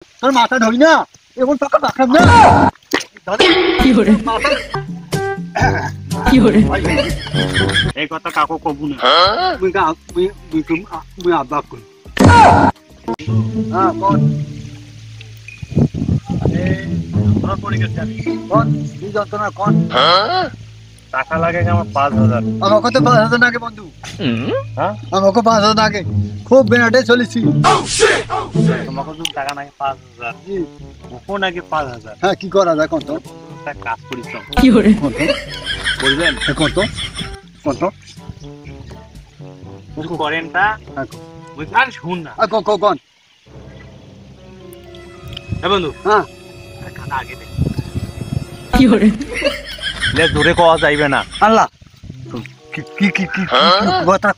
তোর মাথা ধরি না এখন টাকা রাখাম না কি করে কি করে এই কথা কাকু কবু না মুই আব্বা কই হ্যাঁ কোন আমরা পড়ে গেছি আমি কোন কি যন্ত্রণা কোন টাকা লাগে আমার 5000 আমাকে তো 5000 লাগে বন্ধু হ্যাঁ আমাকে 5000 লাগে খুব বেনাটে চলেছি তোমাকে যদি টাকা নাকি 5000 জি ওকো নাকি 5000 হ্যাঁ কি করা যায় কোন তো একটা কাজ করি তো কি করে কোন তো বলবেন কোন তো কোন তো কিছু করেন তা হ্যাঁ ওই কাজ শুন না কোন হ্যাঁ বন্ধু হ্যাঁ টাকা আগে দে কি করে লে জোরে কওয়া যাইবে না আল্লাহ কি কি কি কি কথা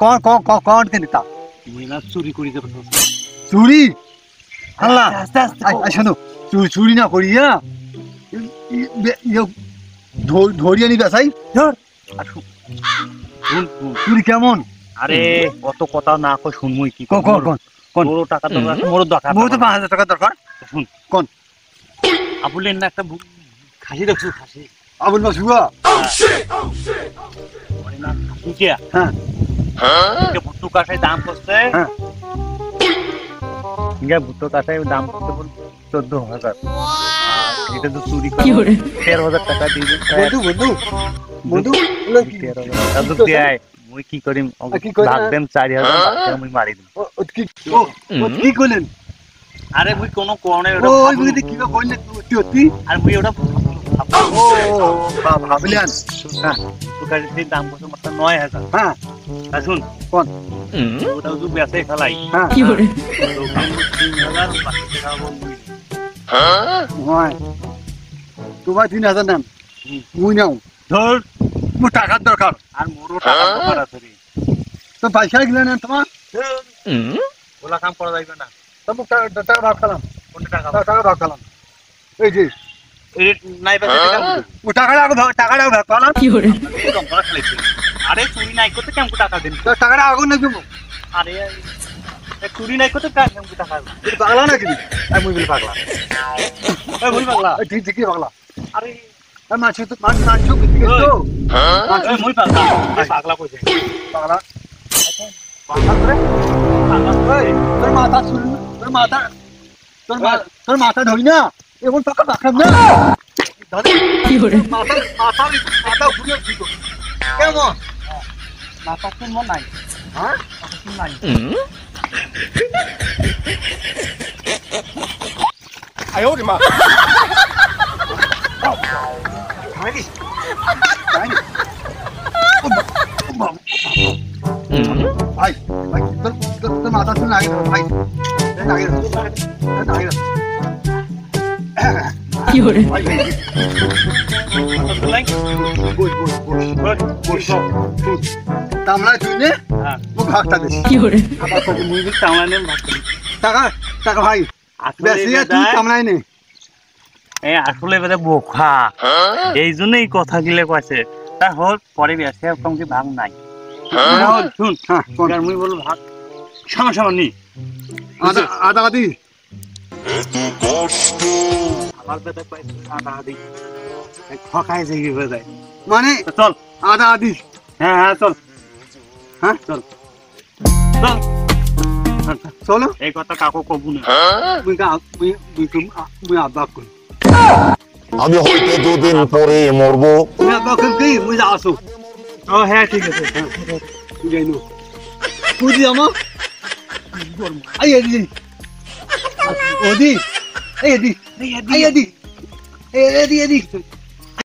কোন কেন তা তুমি না চুরি করি যাবে চুরি আল্লাহ আস্তে আস্তে শোনো চুরি না করিয়া ধরিয়ে নিবে সাই ধর শুন চুরি কেমন আরে কত কথা না কই শুনমুই কি কোন বড় টাকা দরকার বড় দরকার মোর তো 5000 টাকা দরকার শুন কোন আপুলেন না একটা খাসি দেখছো খাসি আবুল মাসুয়া মানে না খাসি হ্যাঁ এটা ভুট্টু কাঠায় দাম করছে হ্যাঁ ইয়া ভুট্টু কাঠায় দাম করতে 14000 এটা তো চুরি কি করে করে 13000 টাকা দিয়ে দিন বন্ধু 13000 তো দেয় মুই কি করিম কি করি? ভাগ দেম 4000 বাকি মুই মারি দিম কি করলেন আরে মুই কোন কোণে ওই বুঝতে কি করলেন তুই আর মুই ওটা ও ভাবলেন হ্যাঁ ভুট্টু কাঠির দাম করছে মাত্র 9000 হ্যাঁ আর শুন কোন ওটা তো বেঁচে ফেলাই হ্যাঁ কি করে 3000 বাকি টাকা মুই হয় তোমার 3000 নাম মুই নাও ধর মোর টাকার দরকার আর মোরও টাকা দরকার আছে রে তো পয়সা গেলে না তোমার ওলা কাম করা যাইবে না তো মুখ টাকা ভাগ খেলাম কোন টাকা টাকা ভাগ খেলাম এই যে এই নাই পাচ্ছে টাকা ও টাকাটা ভাগ খেলাম কি করে এই কম করা খেলাইছি আরে চুরি নাই করতে কেমন টাকা দেন তো টাকাটা আগুন না দেবো আরে এই চুরি নাই করতে কেমন টাকা তুই পাগলা নাকি এই মুই বলি পাগলা এই মুই পাগলা ঠিক ঠিকই পাগলা আরে আর মাছ তো মাছ বিক্রি তো এই মুই পাগলা এই পাগলা কইছে পাগলা পাগলা করে পাগলা করে তোর মাথা শুন তোর মাথা ধরি না এখন টাকা রাখাম না কি করে মাথা ঘুরে কেমন মাথা কোন মন নাই হ্যাঁ কোন নাই আয় ওরে মা ভাই তোর মাথা শুনে আগে ভাই কি করে ভাই তামলা তুই নে মুখ ভাগটা দিস কি করে আবার তোকে মুই বলি টাকা নেন ভাগ করি টাকা ভাই বেশি তুই তামলাই নে এই আসলে বেদে বোকা এই জন্যই কথা গিলে কইছে তা হল পরে বেশি কম কি ভাগ নাই শুন হ্যাঁ আর মুই বল ভাগ সামা সামা নি আদা আদি আমার বেদে কইছে আদা আদি ঠকাই যাই বেদে মানে চল আদা আদি হ্যাঁ হ্যাঁ চল হ্যাঁ চল চল চলো এই কথা কাকু কবু না মুই আব্বা কই আমি হয়তো দুদিন পরে মরবো। মুই আব্বা কই কি মুই যা আসো ও হ্যাঁ ঠিক আছে যাইনো পুজি আমা আই এদি ওদি এই এদি এই এদি এদি